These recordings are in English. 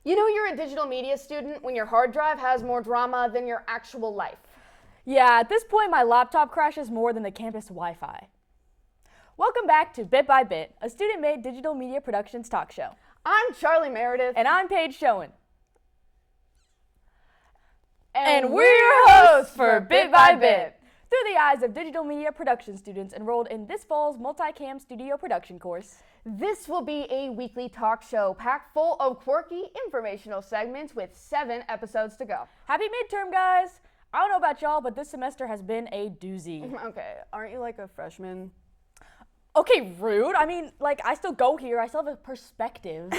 You know you're a digital media student when your hard drive has more drama than your actual life. Yeah, at this point my laptop crashes more than the campus Wi-Fi. Welcome back to Bit by Bit, a student-made digital media productions talk show. I'm Charlie Meredith. And I'm Paige Schoen. And we're your hosts for Bit by Bit, through the eyes of digital media production students enrolled in this fall's Multicam Studio Production course. This will be a weekly talk show packed full of quirky informational segments with 7 episodes to go. Happy midterm, guys! I don't know about y'all, but this semester has been a doozy. Okay, aren't you like a freshman? Okay, rude. I mean, I still go here. I still have a perspective.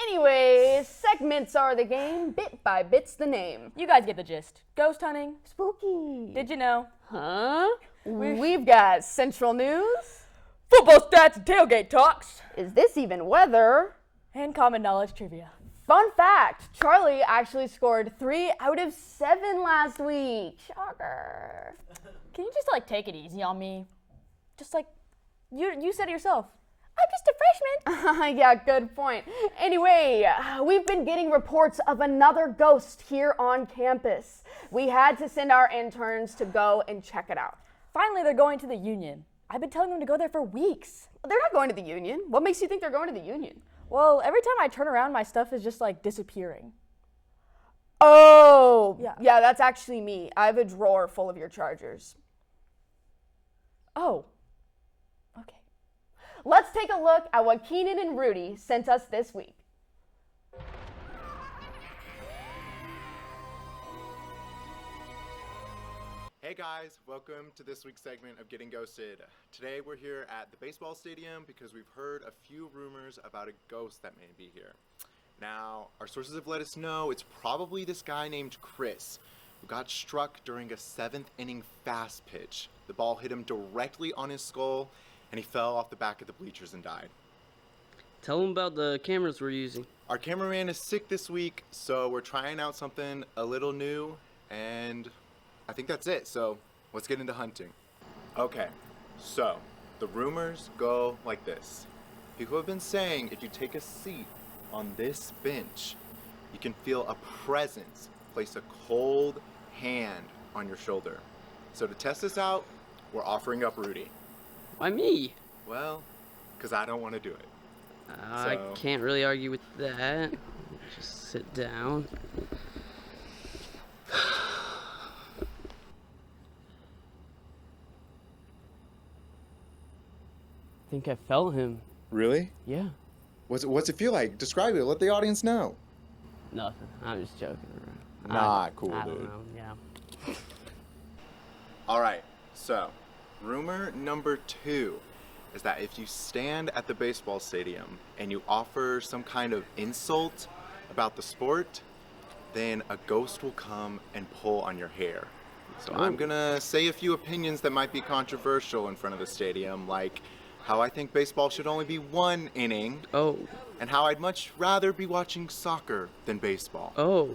Anyway, segments are the game, bit by bit's the name. You guys get the gist. Ghost hunting. Spooky. Did you know? Huh? We've got Central News. Football stats and tailgate talks. Is this even weather? And common knowledge trivia. Fun fact, Charlie actually scored 3 out of 7 last week. Shocker. Can you just take it easy on me? Just you said it yourself. I'm just a freshman. Yeah, good point. Anyway, we've been getting reports of another ghost here on campus. We had to send our interns to go and check it out. Finally, they're going to the Union. I've been telling them to go there for weeks. They're not going to the Union. What makes you think they're going to the Union? Well, every time I turn around, my stuff is just disappearing. Oh, yeah, that's actually me. I have a drawer full of your chargers. Oh. Okay. Let's take a look at what Keenan and Rudy sent us this week. Hey guys, welcome to this week's segment of Getting Ghosted. Today we're here at the baseball stadium because we've heard a few rumors about a ghost that may be here. Now, our sources have let us know it's probably this guy named Chris, who got struck during a 7th inning fast pitch. The ball hit him directly on his skull, and he fell off the back of the bleachers and died. Tell them about the cameras we're using. Our cameraman is sick this week, so we're trying out something a little new, and I think that's it, so let's get into hunting. Okay, so the rumors go like this. People have been saying if you take a seat on this bench, you can feel a presence place a cold hand on your shoulder. So to test this out, we're offering up Rudy. Why me? Well, because I don't want to do it. I can't really argue with that. Just sit down. I think I felt him. Really? Yeah. What's it feel like? Describe it. Let the audience know. Nothing. I'm just joking. Not cool, I dude. don't know. Yeah. All right, so rumor number 2 is that if you stand at the baseball stadium and you offer some kind of insult about the sport, then a ghost will come and pull on your hair. So I'm gonna say a few opinions that might be controversial in front of the stadium, like how I think baseball should only be 1 inning. Oh. And how I'd much rather be watching soccer than baseball. Oh.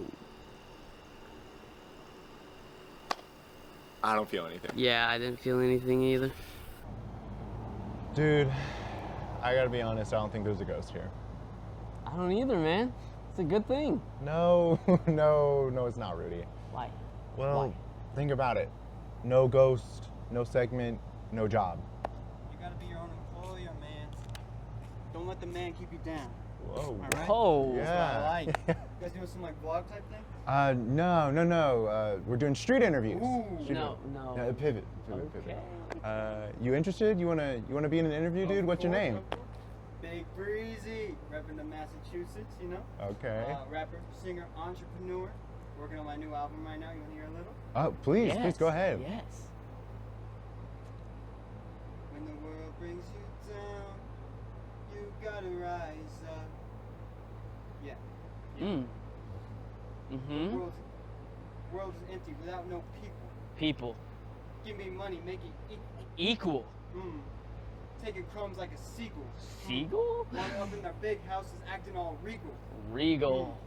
I don't feel anything. Yeah, I didn't feel anything either. Dude, I gotta be honest, I don't think there's a ghost here. I don't either, man. It's a good thing. No, no, it's not, Rudy. Why? Well, Why? think about it. No ghost, no segment, no job. You gotta be your own employer, man. Don't let the man keep you down. Whoa. Am I right? Oh. That's what I Yeah. like. You guys doing some vlog type thing? No. We're doing street interviews. Ooh. Street No. interviews. Pivot. Okay. You interested? You wanna be in an interview, dude? What's your name? Big Breezy, repping to Massachusetts, you know? Okay. Rapper, singer, entrepreneur. Working on my new album right now. You wanna hear a little? Oh, please go ahead. Yes. When the world brings you down, you gotta rise up. Yeah. Mm. The Mm-hmm. world is empty without no people. People. Give me money, make it Equal. mm. Taking crumbs like a seagull. Seagull? While up in their big houses acting all regal. Regal.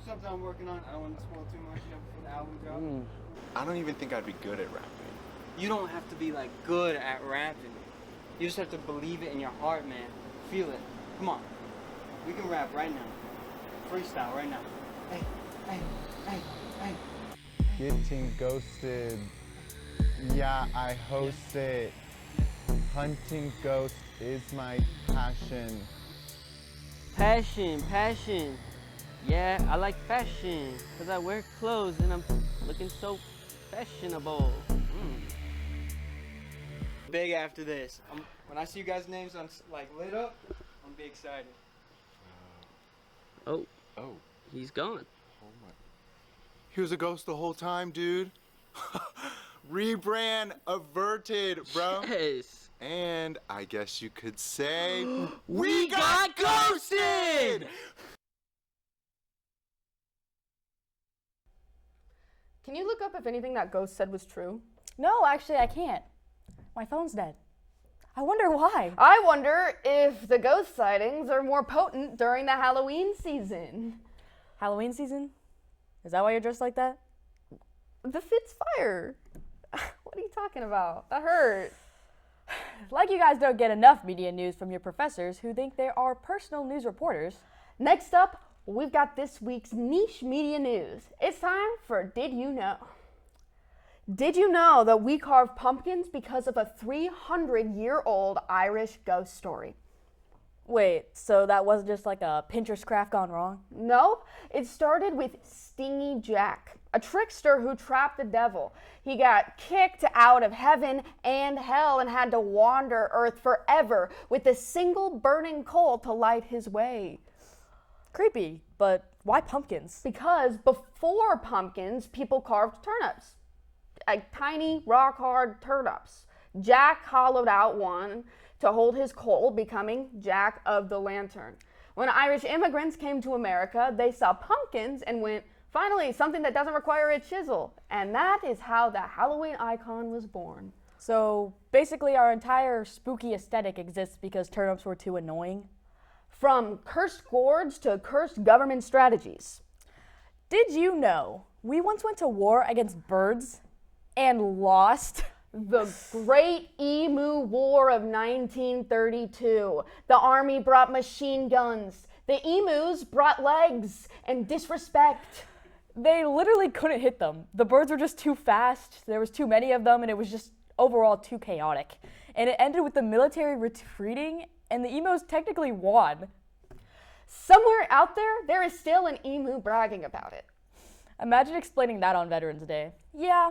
Something I'm working on. I don't want to spoil too much, before the album drops. Mm. I don't even think I'd be good at rapping. You don't have to be good at rapping. You just have to believe it in your heart, man. Feel it. Come on. We can rap right now. freestyle right now. Hey, hey, hey, hey. Getting ghosted. Yeah, I host it. Hunting ghosts is my passion. Passion, passion. Yeah, I like fashion, cause I wear clothes and I'm looking so fashionable. Big after this. When I see you guys' names on like lit up, I'm be excited. Oh, Oh, he's gone. oh my. He was a ghost the whole time, dude. Rebrand averted, bro. Yes. And I guess you could say We got ghosted! Can you look up if anything that ghost said was true? No, actually, I can't. My phone's dead. I wonder why. I wonder if the ghost sightings are more potent during the Halloween season. Halloween season? Is that why you're dressed like that? The fit's fire. What are you talking about? That hurt. Like you guys don't get enough media news from your professors who think they are personal news reporters. Next up, we've got this week's niche media news. It's time for Did You Know? Did you know that we carve pumpkins because of a 300-year-old Irish ghost story? Wait, so that wasn't just like a Pinterest craft gone wrong? No, it started with Stingy Jack, a trickster who trapped the devil. He got kicked out of heaven and hell and had to wander Earth forever with a single burning coal to light his way. Creepy, but why pumpkins? Because before pumpkins, people carved turnips, like tiny, rock-hard turnips. Jack hollowed out one to hold his coal, becoming Jack of the Lantern. When Irish immigrants came to America, they saw pumpkins and went, finally, something that doesn't require a chisel. And that is how the Halloween icon was born. So basically, our entire spooky aesthetic exists because turnips were too annoying. From cursed gourds to cursed government strategies. Did you know we once went to war against birds and lost? The Great Emu War of 1932. The army brought machine guns. The emus brought legs and disrespect. They literally couldn't hit them. The birds were just too fast, there was too many of them, and it was just overall too chaotic. And it ended with the military retreating, and the emus technically won. Somewhere out there, there is still an emu bragging about it. Imagine explaining that on Veterans Day. Yeah,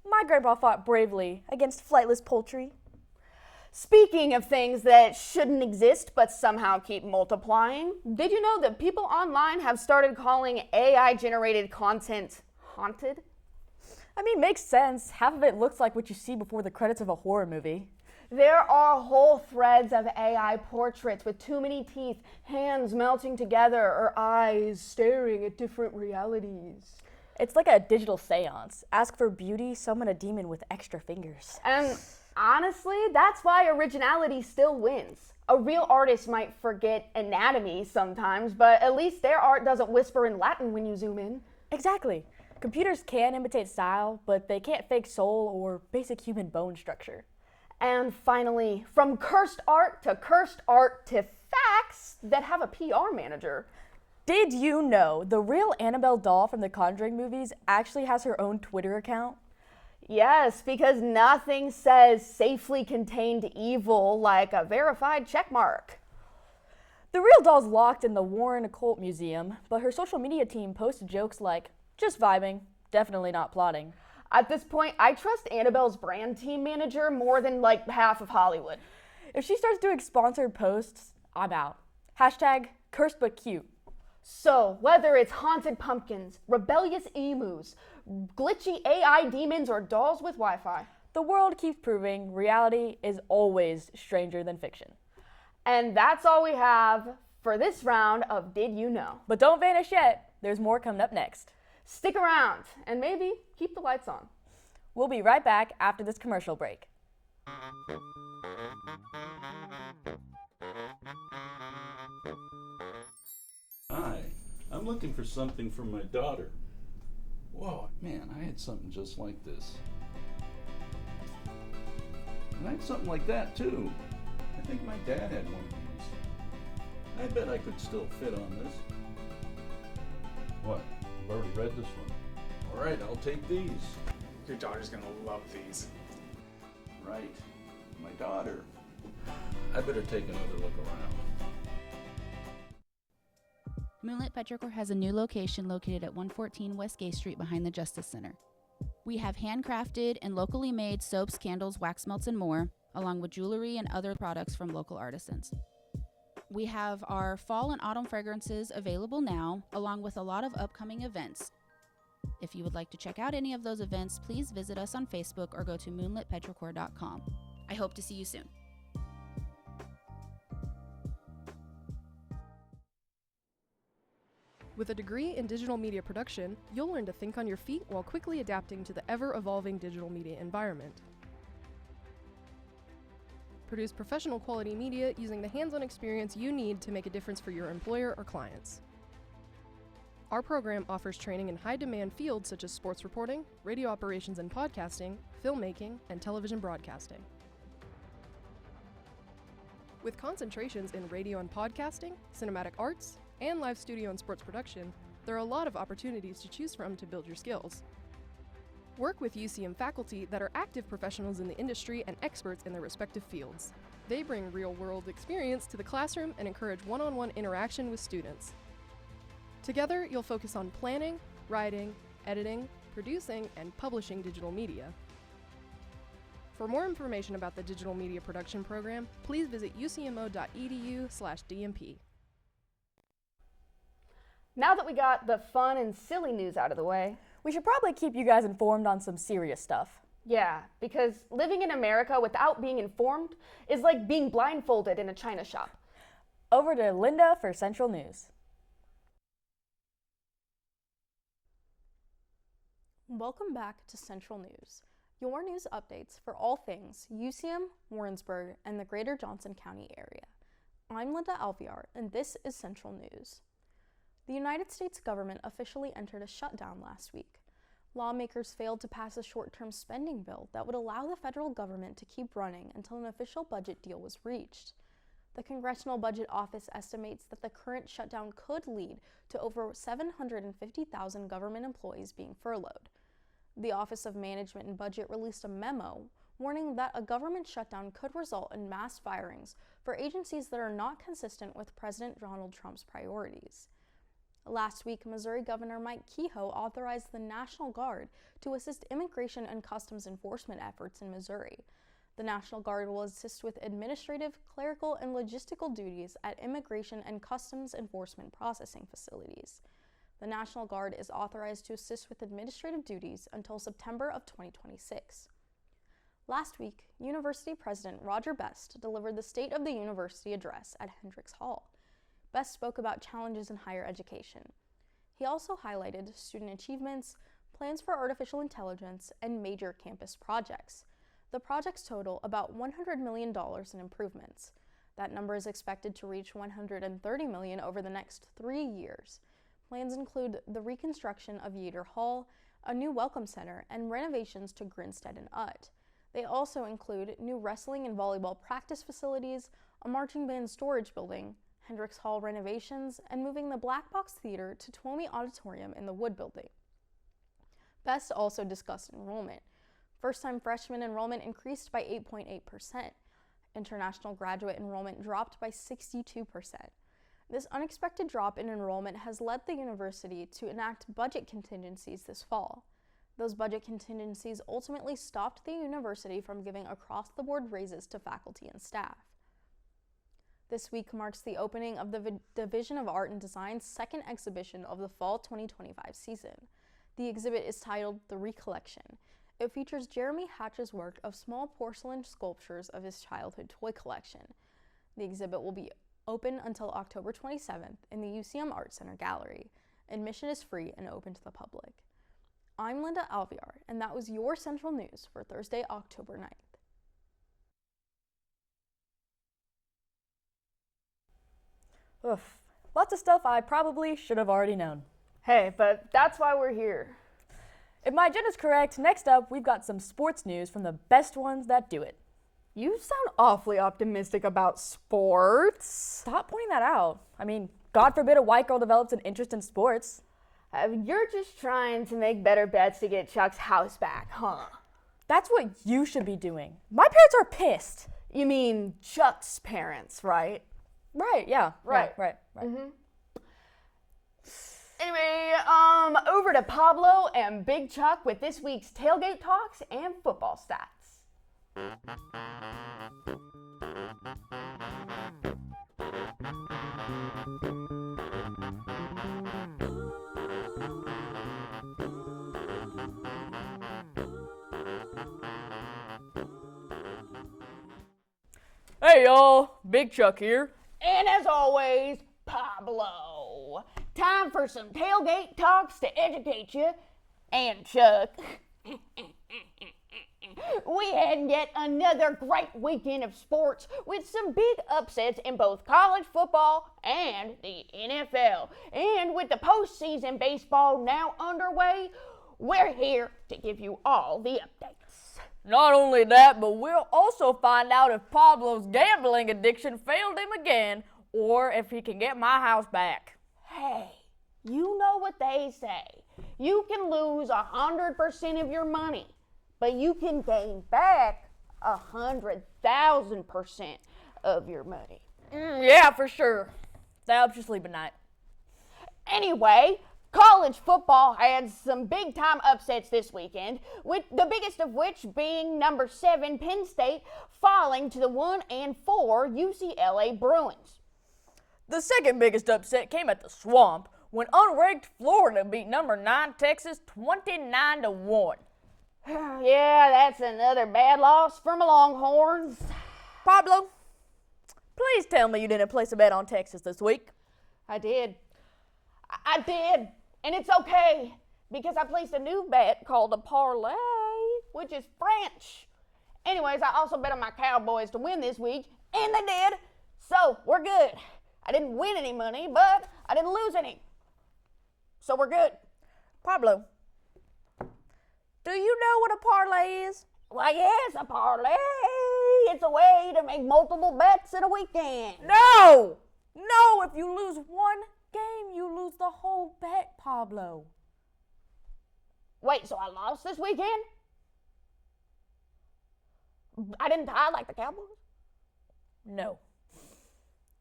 my grandpa fought bravely against flightless poultry. Speaking of things that shouldn't exist but somehow keep multiplying, did you know that people online have started calling AI-generated content haunted? I mean, makes sense. Half of it looks like what you see before the credits of a horror movie. There are whole threads of AI portraits with too many teeth, hands melting together, or eyes staring at different realities. It's like a digital seance. Ask for beauty, summon a demon with extra fingers. And honestly, that's why originality still wins. A real artist might forget anatomy sometimes, but at least their art doesn't whisper in Latin when you zoom in. Exactly. Computers can imitate style, but they can't fake soul or basic human bone structure. And finally, from cursed art to facts that have a PR manager. Did you know the real Annabelle doll from the Conjuring movies actually has her own Twitter account? Yes, because nothing says safely contained evil like a verified checkmark. The real doll's locked in the Warren Occult Museum, but her social media team posted jokes like, just vibing, definitely not plotting. At this point, I trust Annabelle's brand team manager more than like half of Hollywood. If she starts doing sponsored posts, I'm out. Hashtag cursed but cute. So, whether it's haunted pumpkins, rebellious emus, glitchy AI demons, or dolls with Wi-Fi, the world keeps proving reality is always stranger than fiction. And that's all we have for this round of Did You Know? But don't vanish yet. There's more coming up next. Stick around and maybe keep the lights on. We'll be right back after this commercial break. Hi, I'm looking for something for my daughter. Whoa, man, I had something just like this. And I had something like that too. I think my dad had one of these. I bet I could still fit on this. What? I've already read this one. All right, I'll take these. Your daughter's gonna love these. Right. My daughter. I better take another look around. Moonlit Petrichor has a new location located at 114 West Gay Street behind the Justice Center. We have handcrafted and locally made soaps, candles, wax melts, and more, along with jewelry and other products from local artisans. We have our fall and autumn fragrances available now, along with a lot of upcoming events. If you would like to check out any of those events, please visit us on Facebook or go to moonlitpetrichor.com. I hope to see you soon. With a degree in digital media production, you'll learn to think on your feet while quickly adapting to the ever-evolving digital media environment. Produce professional quality media using the hands-on experience you need to make a difference for your employer or clients. Our program offers training in high-demand fields such as sports reporting, radio operations and podcasting, filmmaking, and television broadcasting. With concentrations in radio and podcasting, cinematic arts, and live studio and sports production, there are a lot of opportunities to choose from to build your skills. Work with UCM faculty that are active professionals in the industry and experts in their respective fields. They bring real-world experience to the classroom and encourage one-on-one interaction with students. Together, you'll focus on planning, writing, editing, producing, and publishing digital media. For more information about the Digital Media Production Program, please visit ucmo.edu/DMP. Now that we got the fun and silly news out of the way, We should probably keep you guys informed on some serious stuff. yeah, because living in America without being informed is like being blindfolded in a china shop. Over to Linda for Central News. Welcome back to Central News, your news updates for all things UCM, Warrensburg, and the greater Johnson County area. I'm Linda Alvear, and this is Central News. The United States government officially entered a shutdown last week. Lawmakers failed to pass a short-term spending bill that would allow the federal government to keep running until an official budget deal was reached. The Congressional Budget Office estimates that the current shutdown could lead to over 750,000 government employees being furloughed. The Office of Management and Budget released a memo warning that a government shutdown could result in mass firings for agencies that are not consistent with President Donald Trump's priorities. Last week, Missouri Governor Mike Kehoe authorized the National Guard to assist immigration and customs enforcement efforts in Missouri. The National Guard will assist with administrative, clerical, and logistical duties at immigration and customs enforcement processing facilities. The National Guard is authorized to assist with administrative duties until September of 2026. Last week, University President Roger Best delivered the State of the University address at Hendricks Hall. Best spoke about challenges in higher education. He also highlighted student achievements, plans for artificial intelligence, and major campus projects. The projects total about $100 million in improvements. That number is expected to reach $130 million over the next 3 years. Plans include the reconstruction of Yater Hall, a new welcome center, and renovations to Grinstead and Utt. They also include new wrestling and volleyball practice facilities, a marching band storage building, Hendricks Hall renovations, and moving the Black Box Theater to Twomey Auditorium in the Wood Building. Best also discussed enrollment. First-time freshman enrollment increased by 8.8%. International graduate enrollment dropped by 62%. This unexpected drop in enrollment has led the university to enact budget contingencies this fall. Those budget contingencies ultimately stopped the university from giving across-the-board raises to faculty and staff. This week marks the opening of the Division of Art and Design's second exhibition of the fall 2025 season. The exhibit is titled The Recollection. It features Jeremy Hatch's work of small porcelain sculptures of his childhood toy collection. The exhibit will be open until October 27th in the UCM Art Center Gallery. Admission is free and open to the public. I'm Linda Alvear, and that was your Central News for Thursday, October 9th. Oof. Lots of stuff I probably should have already known. Hey, but that's why we're here. If my agenda's correct, next up we've got some sports news from the best ones that do it. You sound awfully optimistic about sports. Stop pointing that out. I mean, God forbid a white girl develops an interest in sports. You're just trying to make better bets to get Chuck's house back, huh? That's what you should be doing. My parents are pissed. You mean Chuck's parents, right? Right, yeah. Right. Right. Anyway, over to Pablo and Big Chuck with this week's tailgate talks and football stats. Hey y'all, Big Chuck here. And as always, Pablo. Time for some tailgate talks to educate you and Chuck. We had yet another great weekend of sports with some big upsets in both college football and the NFL. And with the postseason baseball now underway, we're here to give you all the updates. Not only that, but we'll also find out if Pablo's gambling addiction failed him again, or if he can get my house back. Hey, you know what they say. You can lose 100% of your money, but you can gain back 100,000% of your money. Yeah, for sure. That helps you sleep at night. Anyway, college football had some big-time upsets this weekend, with the biggest of which being number 7 Penn State falling to the 1-4 UCLA Bruins. The second biggest upset came at the Swamp when unranked Florida beat number 9 Texas 29-1. Yeah, that's another bad loss for my Longhorns. Pablo, please tell me you didn't place a bet on Texas this week. I did. I did. And it's okay, because I placed a new bet called a parlay, which is French. Anyways, I also bet on my Cowboys to win this week, and they did. So, we're good. I didn't win any money, but I didn't lose any. So, we're good. Pablo, do you know what a parlay is? Why, yes, a parlay. It's a way to make multiple bets in a weekend. No! No, if you lose one game, you lose the whole bet, Pablo. Wait, so I lost this weekend? I didn't tie like the Cowboys? No.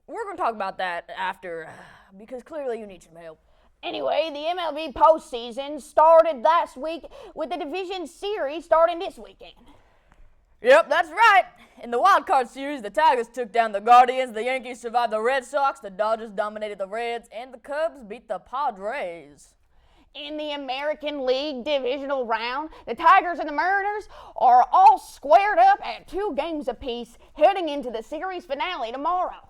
We're going to talk about that after, because clearly you need some help. Anyway, the MLB postseason started last week with the division series starting this weekend. Yep, that's right. In the wild card series, the Tigers took down the Guardians, the Yankees survived the Red Sox, the Dodgers dominated the Reds, and the Cubs beat the Padres. In the American League divisional round, the Tigers and the Mariners are all squared up at 2 games apiece heading into the series finale tomorrow.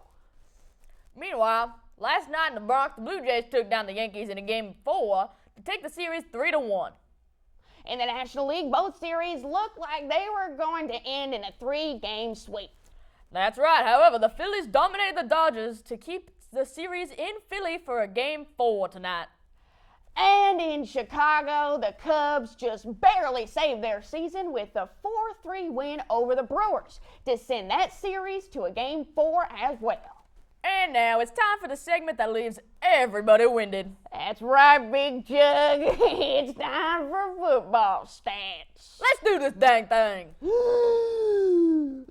Meanwhile, last night in the Bronx, the Blue Jays took down the Yankees in a game 4 to take the series 3-1. In the National League, both series looked like they were going to end in a 3-game sweep. That's right. However, the Phillies dominated the Dodgers to keep the series in Philly for a game 4 tonight. And in Chicago, the Cubs just barely saved their season with a 4-3 win over the Brewers to send that series to a game 4 as well. And now it's time for the segment that leaves everybody winded. That's right, Big Jug. It's time for football stats. Let's do this dang thing.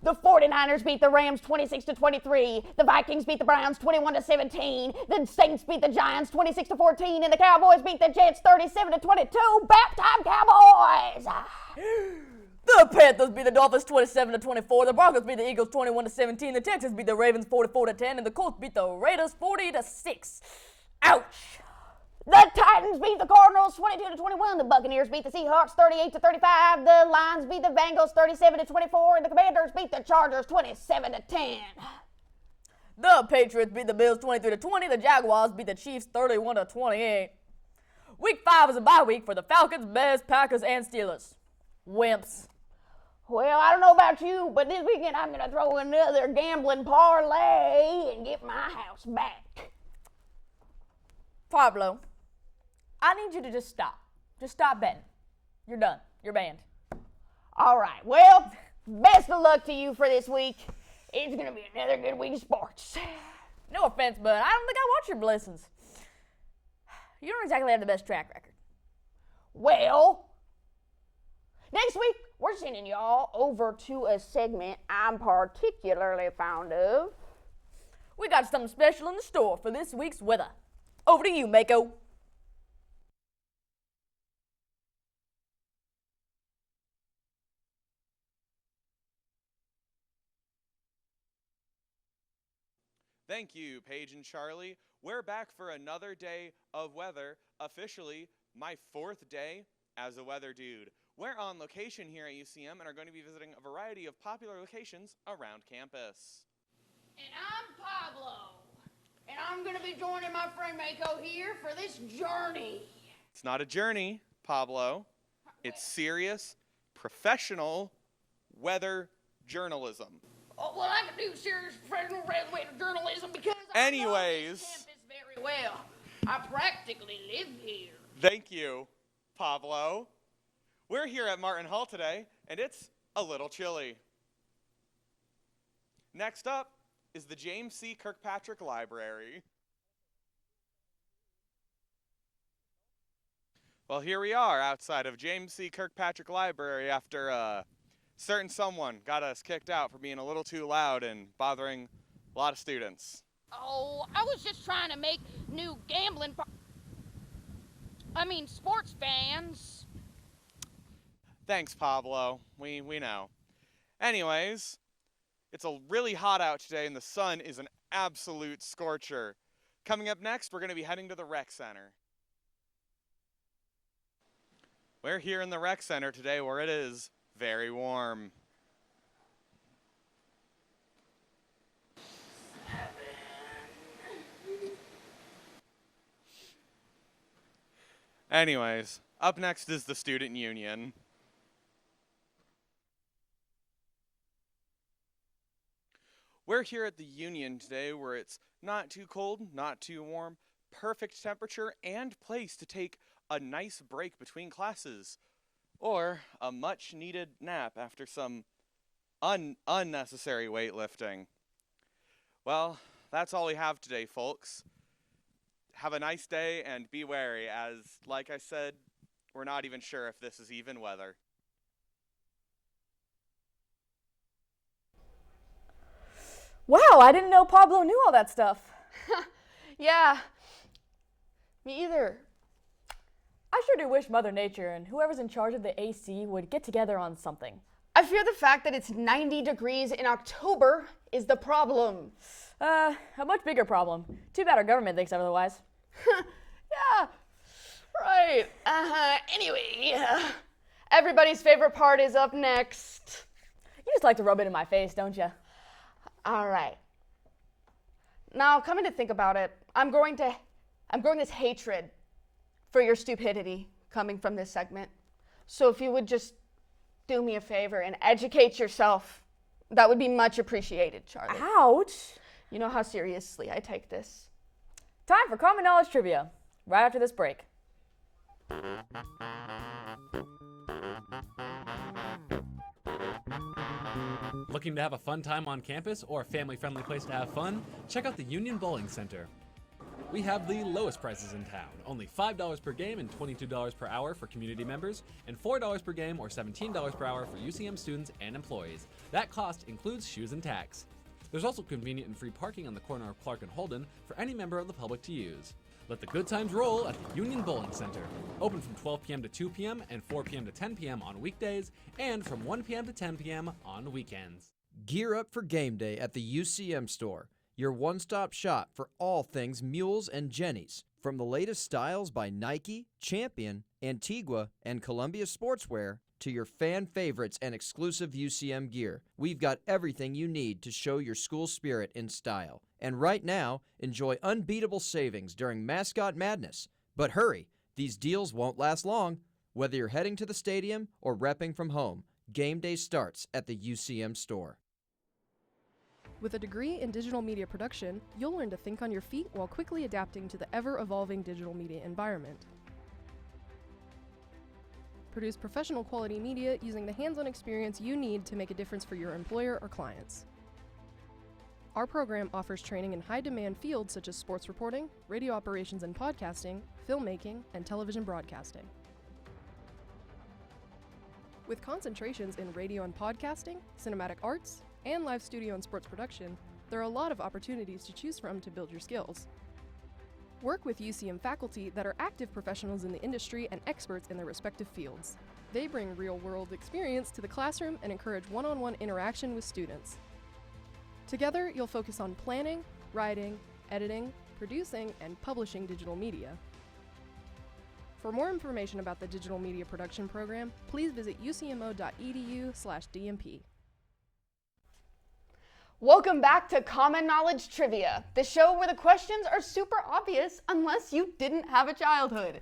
The 49ers beat the Rams 26-23. The Vikings beat the Browns 21-17. The Saints beat the Giants 26-14. And the Cowboys beat the Jets 37-22. Back time, Cowboys! The Panthers beat the Dolphins 27-24. The Broncos beat the Eagles 21-17. The Texans beat the Ravens 44-10. And the Colts beat the Raiders 40-6. Ouch! The Titans beat the Cardinals 22-21. The Buccaneers beat the Seahawks 38-35. The Lions beat the Bengals 37-24. And the Commanders beat the Chargers 27-10. The Patriots beat the Bills 23-20. The Jaguars beat the Chiefs 31-28. Week 5 is a bye week for the Falcons, Bears, Packers, and Steelers. Wimps. Well, I don't know about you, but this weekend I'm going to throw another gambling parlay and get my house back. Pablo, I need you to just stop. Just stop betting. You're done. You're banned. All right. Well, best of luck to you for this week. It's going to be another good week of sports. No offense, but I don't think I want your blessings. You don't exactly have the best track record. Well, next week we're sending y'all over to a segment I'm particularly fond of. We got something special in the store for this week's weather. Over to you, Mako. Thank you, Paige and Charlie. We're back for another day of weather, officially my 4th day as a weather dude. We're on location here at UCM and are going to be visiting a variety of popular locations around campus. And I'm Pablo, and I'm gonna be joining my friend Mako here for this journey. It's not a journey, Pablo. It's serious, professional weather journalism. Oh, well, I can do serious professional weather journalism because Anyways. I know this campus very well. I practically live here. Thank you, Pablo. We're here at Martin Hall today, and it's a little chilly. Next up is the James C. Kirkpatrick Library. Well, here we are outside of James C. Kirkpatrick Library after a certain someone got us kicked out for being a little too loud and bothering a lot of students. Oh, I was just trying to make new sports fans. Thanks, Pablo. We know. Anyways, it's really hot out today and the sun is an absolute scorcher. Coming up next, we're going to be heading to the rec center. We're here in the rec center today where it is very warm. Anyways, up next is the student union. We're here at the union today where it's not too cold, not too warm, perfect temperature and place to take a nice break between classes. Or a much needed nap after some unnecessary weightlifting. Well, that's all we have today, folks. Have a nice day and be wary as, like I said, we're not even sure if this is even weather. Wow, I didn't know Pablo knew all that stuff. Yeah, me either. I sure do wish Mother Nature and whoever's in charge of the AC would get together on something. I fear the fact that it's 90 degrees in October is the problem. A much bigger problem. Too bad our government thinks otherwise. Yeah, right. Anyway, everybody's favorite part is up next. You just like to rub it in my face, don't you? All right. Now, coming to think about it, I'm growing this hatred for your stupidity coming from this segment. So if you would just do me a favor and educate yourself, that would be much appreciated, Charlie. Ouch! You know how seriously I take this. Time for Common Knowledge Trivia, right after this break. Looking to have a fun time on campus or a family-friendly place to have fun? Check out the Union Bowling Center. We have the lowest prices in town, only $5 per game and $22 per hour for community members, and $4 per game or $17 per hour for UCM students and employees. That cost includes shoes and tax. There's also convenient and free parking on the corner of Clark and Holden for any member of the public to use. Let the good times roll at the Union Bowling Center. Open from 12 p.m. to 2 p.m. and 4 p.m. to 10 p.m. on weekdays, and from 1 p.m. to 10 p.m. on weekends. Gear up for game day at the UCM store, your one-stop shop for all things mules and jennies. From the latest styles by Nike, Champion, Antigua, and Columbia Sportswear to your fan favorites and exclusive UCM gear, we've got everything you need to show your school spirit in style. And right now, enjoy unbeatable savings during Mascot Madness. But hurry, these deals won't last long. Whether you're heading to the stadium or repping from home, game day starts at the UCM store. With a degree in digital media production, you'll learn to think on your feet while quickly adapting to the ever-evolving digital media environment. Produce professional quality media using the hands-on experience you need to make a difference for your employer or clients. Our program offers training in high-demand fields such as sports reporting, radio operations and podcasting, filmmaking, and television broadcasting. With concentrations in radio and podcasting, cinematic arts, and live studio and sports production, there are a lot of opportunities to choose from to build your skills. Work with UCM faculty that are active professionals in the industry and experts in their respective fields. They bring real-world experience to the classroom and encourage one-on-one interaction with students. Together, you'll focus on planning, writing, editing, producing, and publishing digital media. For more information about the digital media production program, please visit ucmo.edu/DMP. Welcome back to Common Knowledge Trivia, the show where the questions are super obvious unless you didn't have a childhood.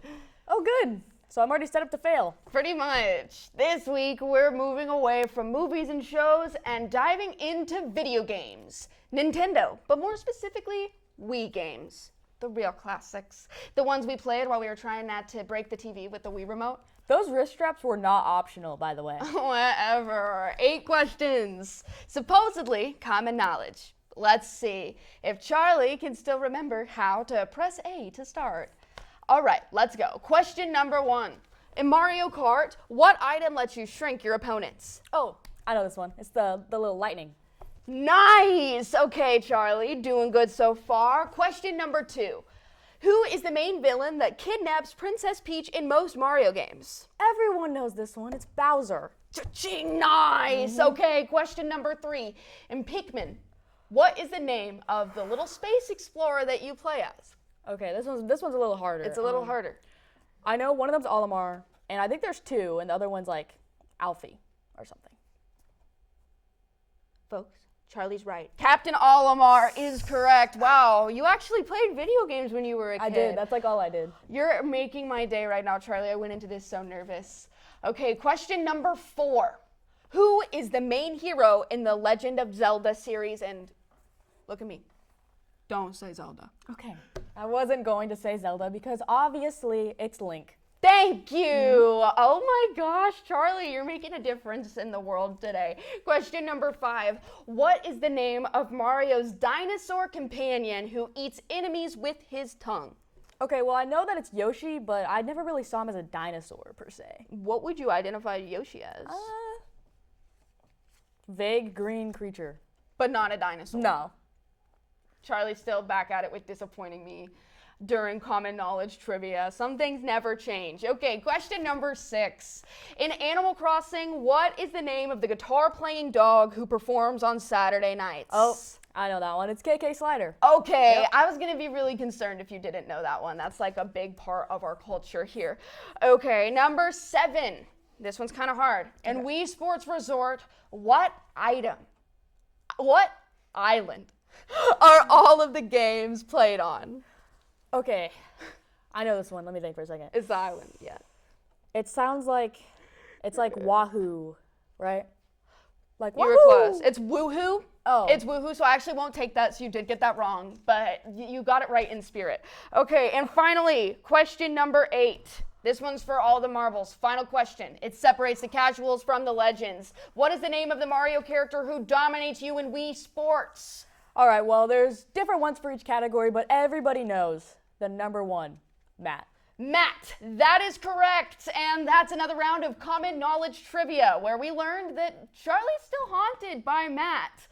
Oh, good. So I'm already set up to fail. Pretty much. This week, we're moving away from movies and shows and diving into video games. Nintendo, but more specifically, Wii games. The real classics. The ones we played while we were trying not to break the TV with the Wii remote. Those wrist straps were not optional, by the way. Whatever. 8 questions. Supposedly common knowledge. Let's see if Charlie can still remember how to press A to start. All right, let's go. Question number 1. In Mario Kart, what item lets you shrink your opponents? Oh, I know this one. It's the little lightning. Nice! Okay, Charlie, doing good so far. Question number 2. Who is the main villain that kidnaps Princess Peach in most Mario games? Everyone knows this one. It's Bowser. Cha-ching, nice! Okay, question number 3. In Pikmin, what is the name of the little space explorer that you play as? Okay, this one's a little harder. It's a little harder. I know one of them's Olimar, and I think there's 2, and the other one's like Alfie or something. Folks, Charlie's right. Captain Olimar is correct. Wow, you actually played video games when you were a kid. I did. That's like all I did. You're making my day right now, Charlie. I went into this so nervous. Okay, question number 4. Who is the main hero in the Legend of Zelda series? And look at me. Don't say Zelda. Okay. I wasn't going to say Zelda because obviously it's Link. Thank you. Oh my gosh, Charlie, you're making a difference in the world today. Question number 5. What is the name of Mario's dinosaur companion who eats enemies with his tongue? Okay, well, I know that it's Yoshi, but I never really saw him as a dinosaur per se. What would you identify Yoshi as? Vague green creature. But not a dinosaur. No. Charlie's still back at it with disappointing me during common knowledge trivia. Some things never change. Okay, question number 6. In Animal Crossing, what is the name of the guitar-playing dog who performs on Saturday nights? Oh, I know that one. It's KK Slider. Okay, Yep. I was going to be really concerned if you didn't know that one. That's like a big part of our culture here. Okay, number 7. This one's kind of hard. In Wii Sports Resort, what island are all of the games played on? Okay, I know this one. Let me think for a second. It's the island, yeah. It sounds like, it's like Wahoo, right? Like You were Wahoo! close. It's Woohoo. Oh. It's Woohoo, so I actually won't take that, so you did get that wrong, but you got it right in spirit. Okay, and finally, question number 8. This one's for all the marbles. Final question. It separates the casuals from the legends. What is the name of the Mario character who dominates you in Wii Sports? All right, well, there's different ones for each category, but everybody knows the number 1, Matt. Matt, that is correct. And that's another round of common knowledge trivia where we learned that Charlie's still haunted by Matt.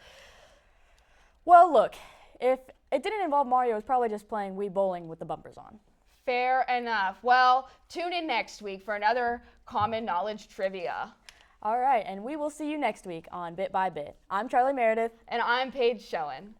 Well, look, if it didn't involve Mario, it was probably just playing Wii Bowling with the bumpers on. Fair enough. Well, tune in next week for another common knowledge trivia. All right, and we will see you next week on Bit by Bit. I'm Charlie Meredith. And I'm Paige Schoen.